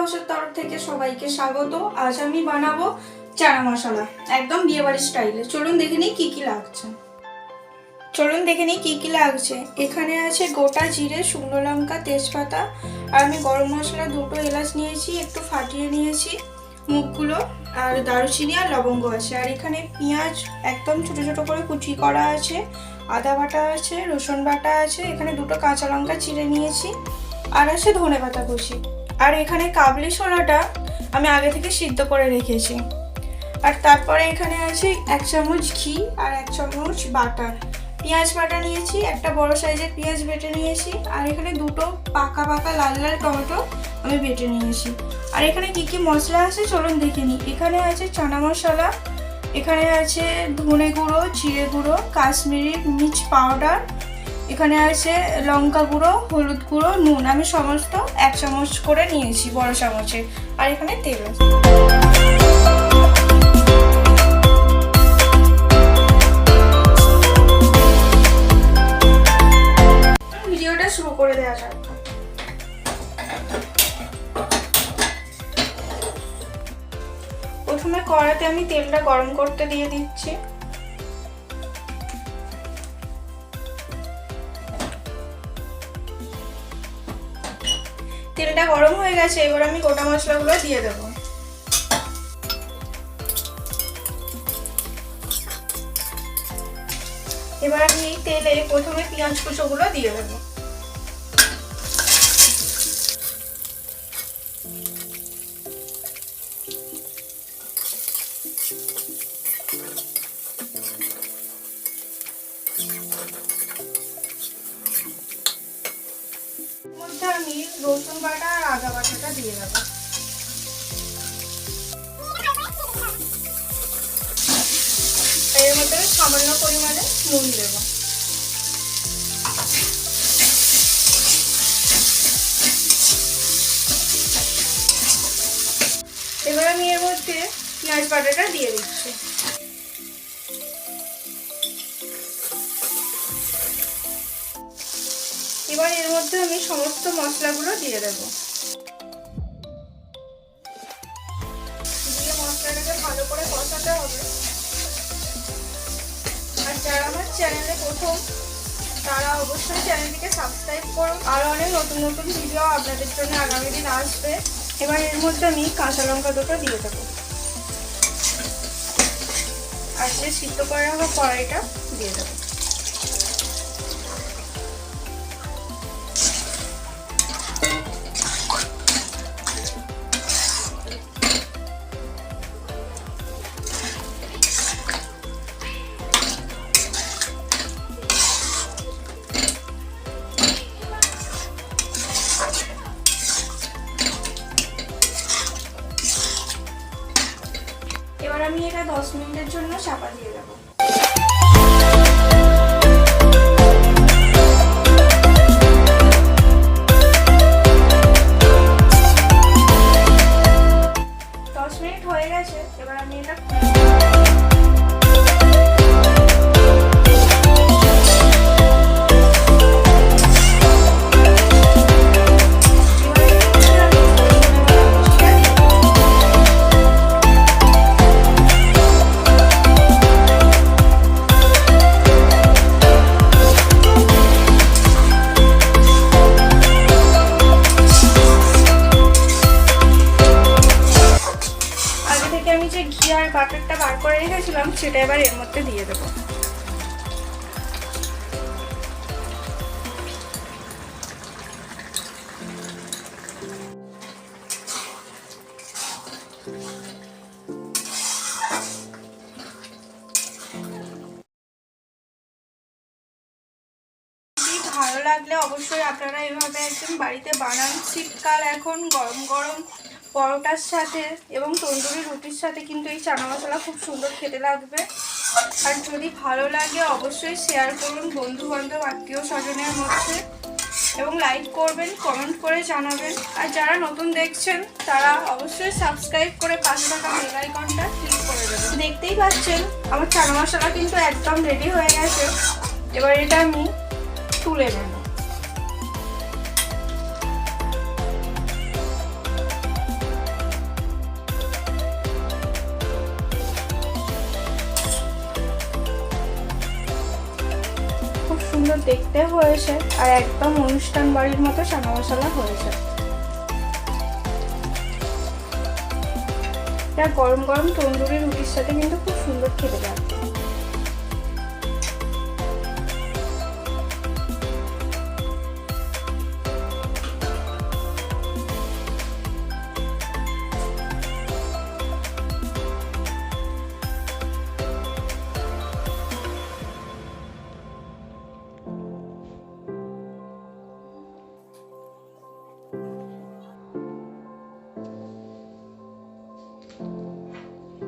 হাউসের তরফ থেকে সবাইকে স্বাগত। আজ আমি বানাবো চানা মশলা, একদম বিয়ে বাড়ির স্টাইলে। চলুন দেখে নিই কি কি লাগছে। এখানে আছে গোটা জিরে, শুকনো লঙ্কা, তেজপাতা, আর আমি গরম মশলা, 2টো এলাচ নিয়েছি, একটু ফাটিয়ে নিয়েছি মুখগুলো, আর দারুচিনি আর লবঙ্গ আছে। আর এখানে পেঁয়াজ একদম ছোট ছোট করে কুচি করা আছে, আদা বাটা আছে, রসুন বাটা আছে, এখানে 2টো কাঁচা লঙ্কা চিড়ে নিয়েছি, আর আছে ধনেপাতা কুচি। আর এখানে কাবলি ছোলাটা আমি আগে থেকে সিদ্ধ করে রেখেছি। আর তারপরে এখানে আছে 1 চামচ ঘি আর 1 চামচ বাটার। পেঁয়াজ বাটা নিয়েছি, একটা বড় সাইজের পেঁয়াজ বেটে নিয়েছি, আর এখানে 2টো পাকা লাল লাল টমেটো আমি বেটে নিয়েছি। আর এখানে কি মশলা আছে চলুন দেখে নিই। এখানে আছে চানা মশলা, এখানে আছে ধনে গুঁড়ো, জিরে গুঁড়ো, কাশ্মীরি মির্চ পাউডার, এখানে আছে লঙ্কা গুঁড়ো, হলুদ গুঁড়ো, নুন। আমি সমস্ত 1 চামচ করে নিয়েছি বড় চামচে। আর এখানে তেল আছে। ভিডিওটা শুরু করে দেওয়া যাক। প্রথমে কড়াইতে আমি তেলটা গরম করতে দিয়ে দিচ্ছি। তেলটা গরম হয়ে গেছে, এবার আমি গোটা মশলাগুলো দিয়ে দেবো। এবার আমি এই তেলে প্রথমে পেঁয়াজ কুচোগুলো দিয়ে দেবো। মধ্যে আমি রসুন বাটা আর আদা বাটাটা দিয়ে দেবো। এর মধ্যে সামান্য পরিমাণে নুন দেব। এবার আমি এর মধ্যে পেঁয়াজ বাটাটা দিয়ে দিচ্ছি। এবার এর মধ্যে আমি সমস্ত মশলাগুলো দিয়ে দেব। দিয়ে মশলাটাকে ভালো করে কষাতে হবে। আর যারা আমার চ্যানেলে প্রথম, তারা অবশ্যই চ্যানেলটিকে সাবস্ক্রাইব করুন। আরও অনেক নতুন নতুন ভিডিও আপনাদের জন্য আগামী দিন আসবে। এবার এর মধ্যে আমি কাঁচা লঙ্কা 2টো দিয়ে দেবো, আর যে সিদ্ধ করে রাখা কড়াইটা দিয়ে দেবো। এবার আমি এটা 10 মিনিটের জন্য চাপা দিয়ে দেবো। 10 মিনিট হয়ে গেছে, এবার আমি এটা বাটারটা বার করে রেখেছিলাম, সেটা এবার এর মধ্যে দিয়ে দেবো। ভালো লাগলে অবশ্যই আপনারা এভাবে একদম বাড়িতে বানান। শীতকাল এখন, গরম গরম পরোটার সাথে এবং তন্দুরি রুটির সাথে কিন্তু এই চানা মশলা খুব সুন্দর খেতে লাগবে। আর যদি ভালো লাগে অবশ্যই শেয়ার করুন বন্ধু বান্ধব আত্মীয় স্বজনের মধ্যে, এবং লাইক করবেন, কমেন্ট করে জানাবেন। আর যারা নতুন দেখছেন তারা অবশ্যই সাবস্ক্রাইব করে পাশে থাকা বেল আইকনটা ক্লিক করে দেবেন। দেখতেই পাচ্ছেন আমার চানা মশলা কিন্তু একদম রেডি হয়ে গেছে। এবার এটা আমি তুলে নেব। সুন্দর দেখতে হয়েছে আর একদম অনুষ্ঠান বাড়ির মতো চানা মশলা হয়েছে। এটা গরম গরম তন্দুরি রুটির সাথে কিন্তু খুব সুন্দর খেতে লাগবে।